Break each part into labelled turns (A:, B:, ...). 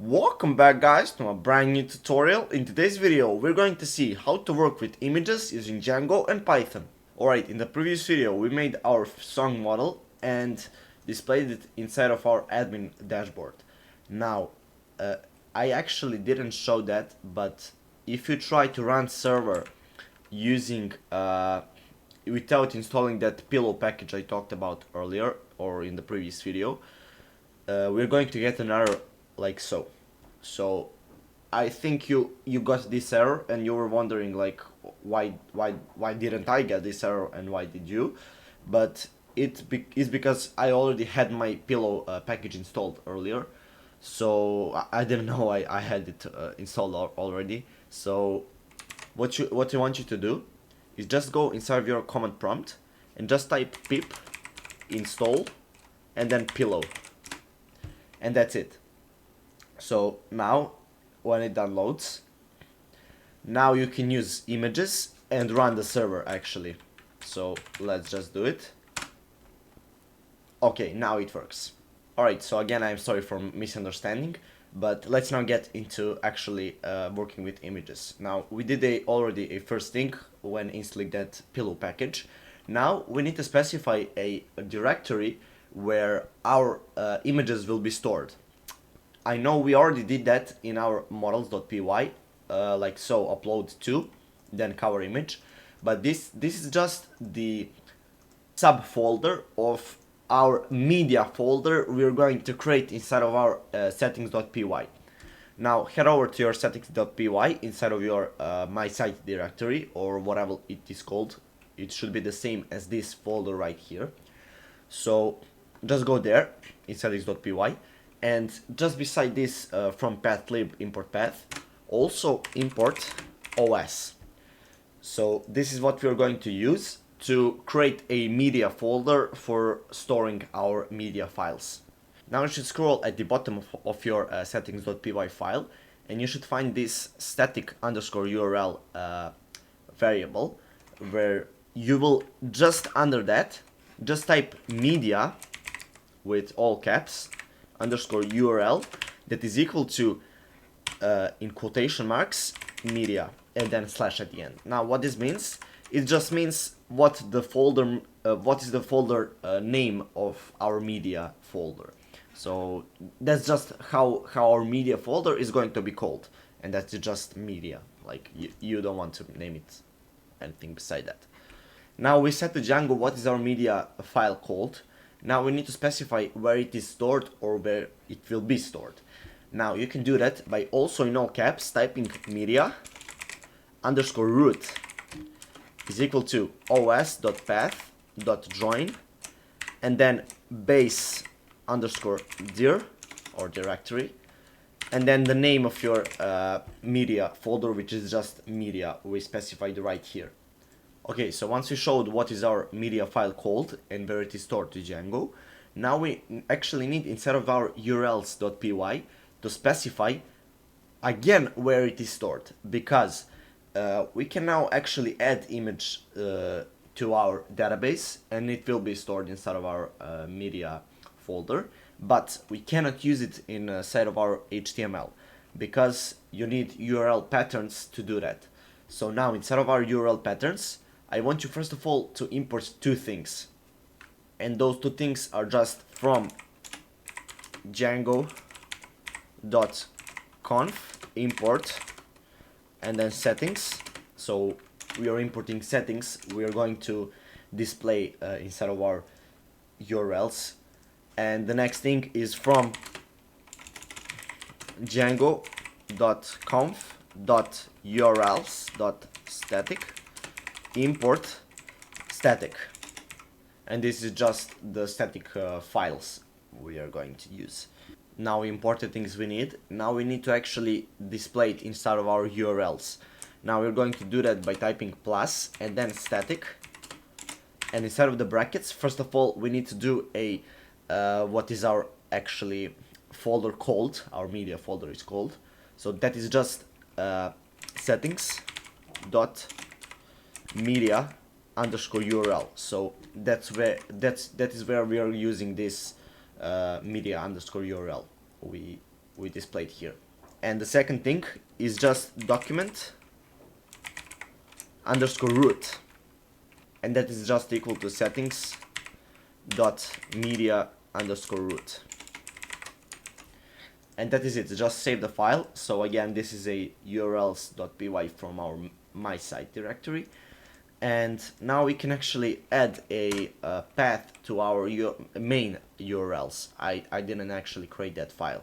A: Welcome back guys to a brand new tutorial. In today's video we're going to see how to work with images using Django and Python. Alright, in the previous video we made our song model and displayed it inside of our admin dashboard. Now I actually didn't show that, but if you try to run server using without installing that pillow package I talked about earlier or in the previous video, we're going to get an error like so. So I think you got this error and you were wondering like why didn't I get this error and why did you? But it's because I already had my pillow package installed earlier, so I didn't know I had it installed already. So what I want you to do is just go inside of your command prompt and just type pip install and then pillow, and that's it. So now when it downloads, now you can use images and run the server actually. So let's just do it. Okay, now it works. Alright, so again I'm sorry for misunderstanding, but let's now get into actually working with images. Now we did already a first thing when installing that pillow package. Now we need to specify a directory where our images will be stored. I know we already did that in our models.py, like so, upload to, then cover image, but this is just the subfolder of our media folder we're going to create inside of our settings.py. Now head over to your settings.py inside of your my site directory or whatever it is called. It should be the same as this folder right here. So just go there in settings.py. And just beside this from path lib import path, also import OS. So this is what we're going to use to create a media folder for storing our media files. Now you should scroll at the bottom of your settings.py file and you should find this static underscore URL variable, where you will just under that just type media with all caps underscore URL that is equal to in quotation marks media and then slash at the end. Now what this means, it just means what is the folder name of our media folder. So that's just how our media folder is going to be called, and that's just media. Like you don't want to name it anything beside that. Now we set to Django what is our media file called. Now we need to specify where it is stored or where it will be stored. Now you can do that by also in all caps typing media underscore root is equal to os.path.join and then base underscore dir or directory and then the name of your media folder, which is just media we specified right here. Okay, so once we showed what is our media file called and where it is stored to Django, now we actually need, instead of our urls.py, to specify again where it is stored, because we can now actually add image to our database and it will be stored inside of our media folder, but we cannot use it inside of our HTML because you need URL patterns to do that. So now instead of our URL patterns, I want you first of all to import two things, and those two things are just from django.conf import and then settings. So we are importing settings we are going to display inside of our URLs, and the next thing is from django.conf.urls.static import static, and this is just the static files we are going to use. Now we import the things we need. Now we need to actually display it inside of our URLs. Now we're going to do that by typing plus and then static, and inside of the brackets first of all we need to do a what is our actually folder called, our media folder is called, so that is just settings dot media underscore URL. So that is where we are using this media underscore URL we we displayed here. And the second thing is just document underscore root, and that is just equal to settings dot media underscore root. And that is it, just save the file. So again, this is a urls.py from our my site directory. And now we can actually add a path to our main URLs. I didn't actually create that file.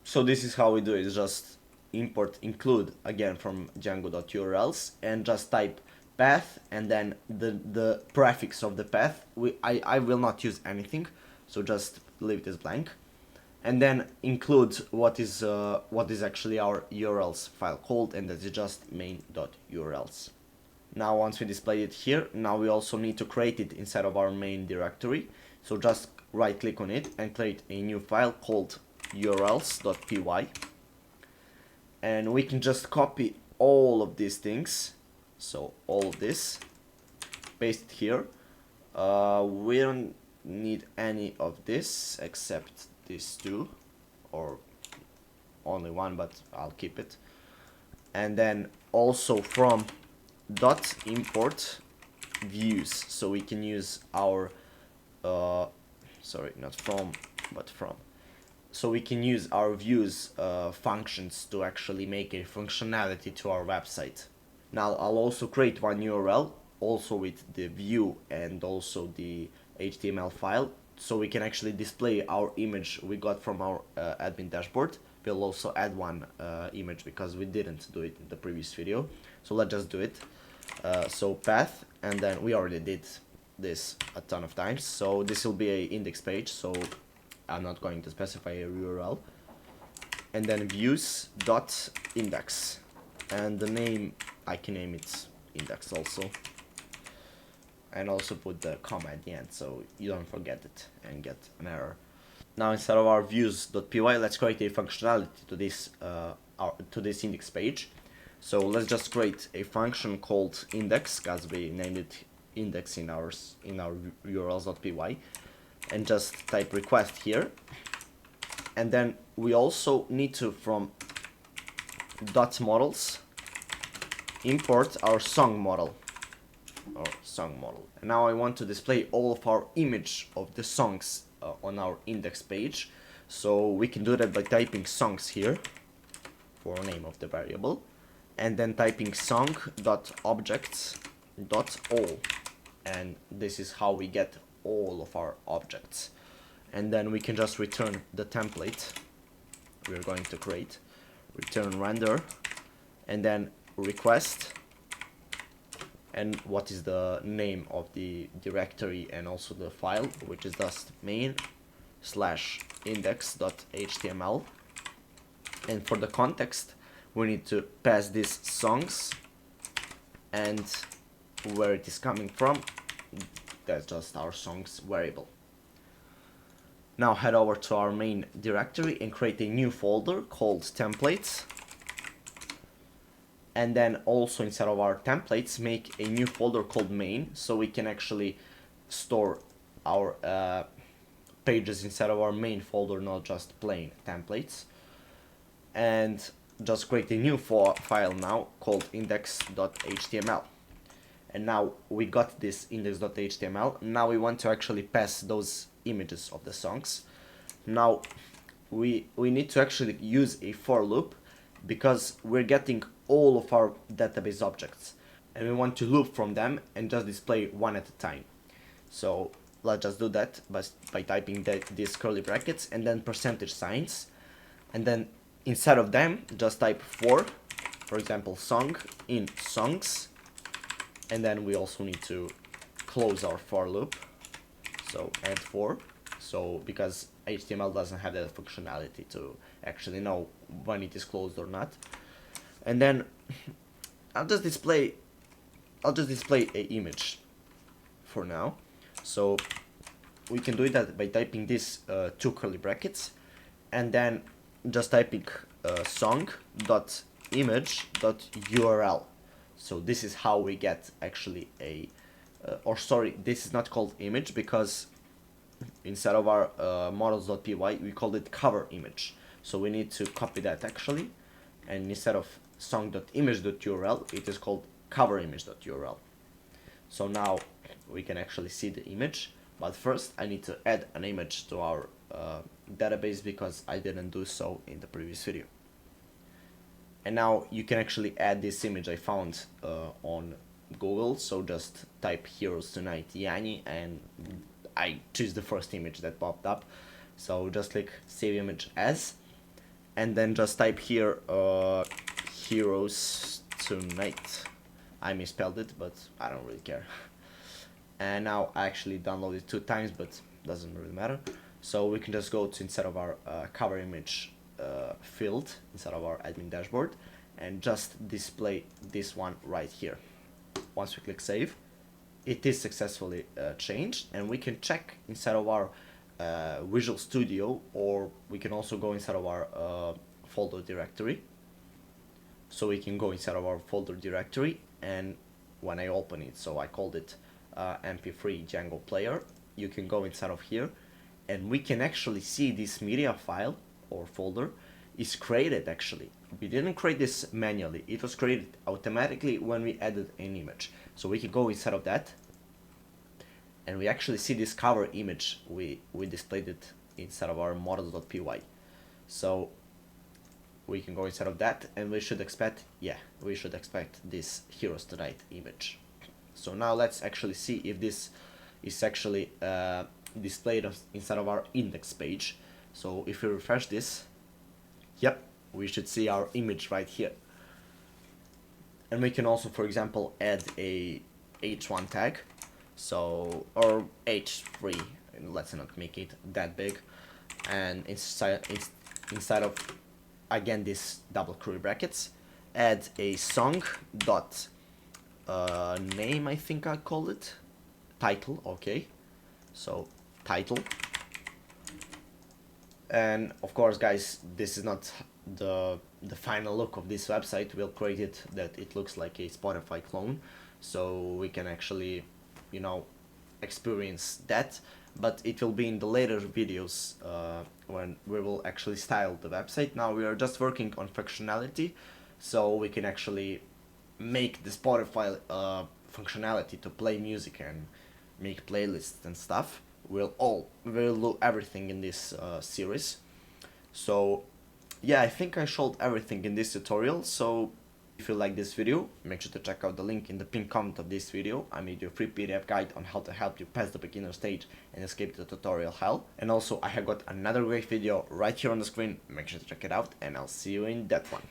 A: So this is how we do it, it's just import include again from django.urls and just type path and then the prefix of the path. I will not use anything, so just leave it as blank. And then include what is actually our URLs file called, and that is just main.urls. Now once we display it here, now we also need to create it inside of our main directory. So just right click on it and create a new file called urls.py. And we can just copy all of these things. So all of this, paste it here. We don't need any of this except these two, or only one, but I'll keep it. And then also from dot import views, so we can use our sorry, not from but from, so we can use our views functions to actually make a functionality to our website. Now I'll also create one URL also with the view and also the HTML file, so we can actually display our image we got from our admin dashboard. We'll also add one image because we didn't do it in the previous video, so let's just do it. So path, and then we already did this a ton of times, so this will be a index page, so I'm not going to specify a URL. And then views dot index, and the name I can name it index also, and also put the comma at the end so you don't forget it and get an error. Now instead of our views.py, let's create a functionality to this index page. So let's just create a function called index, because we named it index in our urls.py, and just type request here. And then we also need to, from dot models, import our song model. And now I want to display all of our image of the songs on our index page. So we can do that by typing songs here for name of the variable, and then typing song.objects.all, and this is how we get all of our objects. And then we can just return the template we're going to create, return render, and then request, and what is the name of the directory and also the file, which is just main/index.html. And for the context, we need to pass these songs and where it is coming from. That's just our songs variable. Now head over to our main directory and create a new folder called templates. And then also inside of our templates, make a new folder called main, so we can actually store our pages inside of our main folder, not just plain templates. And just create a new file now called index.html. And now we got this index.html. Now we want to actually pass those images of the songs. Now we need to actually use a for loop, because we're getting all of our database objects and we want to loop from them and just display one at a time. So let's just do that by typing these curly brackets and then percentage signs, and then inside of them just type for example song in songs, and then we also need to close our for loop, so add for, so because HTML doesn't have that functionality to actually know when it is closed or not. And then I'll just display a image for now. So we can do that by typing these two curly brackets and then just typing song.image.url. So this is how we get actually a this is not called image, because inside of our models.py we called it cover image. So we need to copy that actually, and instead of song.image.url, it is called coverimage.url. So now we can actually see the image, but first I need to add an image to our database because I didn't do so in the previous video. And now you can actually add this image I found on Google, so just type Heroes Tonight Yanni and I choose the first image that popped up. So just click Save Image As, and then just type here Heroes Tonight. I misspelled it, but I don't really care. And now I actually downloaded it 2 times, but doesn't really matter. So we can just go to instead of our cover image field, instead of our admin dashboard, and just display this one right here. Once we click save, it is successfully changed, and we can check inside of our Visual Studio, or we can also go inside of our folder directory. So we can go inside of our folder directory, and when I open it, so I called it MP3 Django player, you can go inside of here, and we can actually see this media file or folder is created actually. We didn't create this manually, it was created automatically when we added an image. So we can go inside of that, and we actually see this cover image, we displayed it inside of our models.py. So we can go inside of that, and we should expect, this Heroes Tonight image. So now let's actually see if this is actually displayed inside of our index page. So if we refresh this, yep, we should see our image right here. And we can also, for example, add a h1 tag, so, or h3, let's not make it that big, and inside of, again, this double curly brackets, add a song dot name, I think I call it title. Okay, so title. And of course, guys, this is not the final look of this website. We'll create it that it looks like a Spotify clone, so we can actually, you know, experience that. But it will be in the later videos when we will actually style the website. Now we are just working on functionality, so we can actually make the Spotify functionality to play music and make playlists and stuff. We'll do everything in this series. So yeah, I think I showed everything in this tutorial. So if you like this video, make sure to check out the link in the pinned comment of this video. I made you a free PDF guide on how to help you pass the beginner stage and escape the tutorial hell. And also I have got another great video right here on the screen. Make sure to check it out, and I'll see you in that one.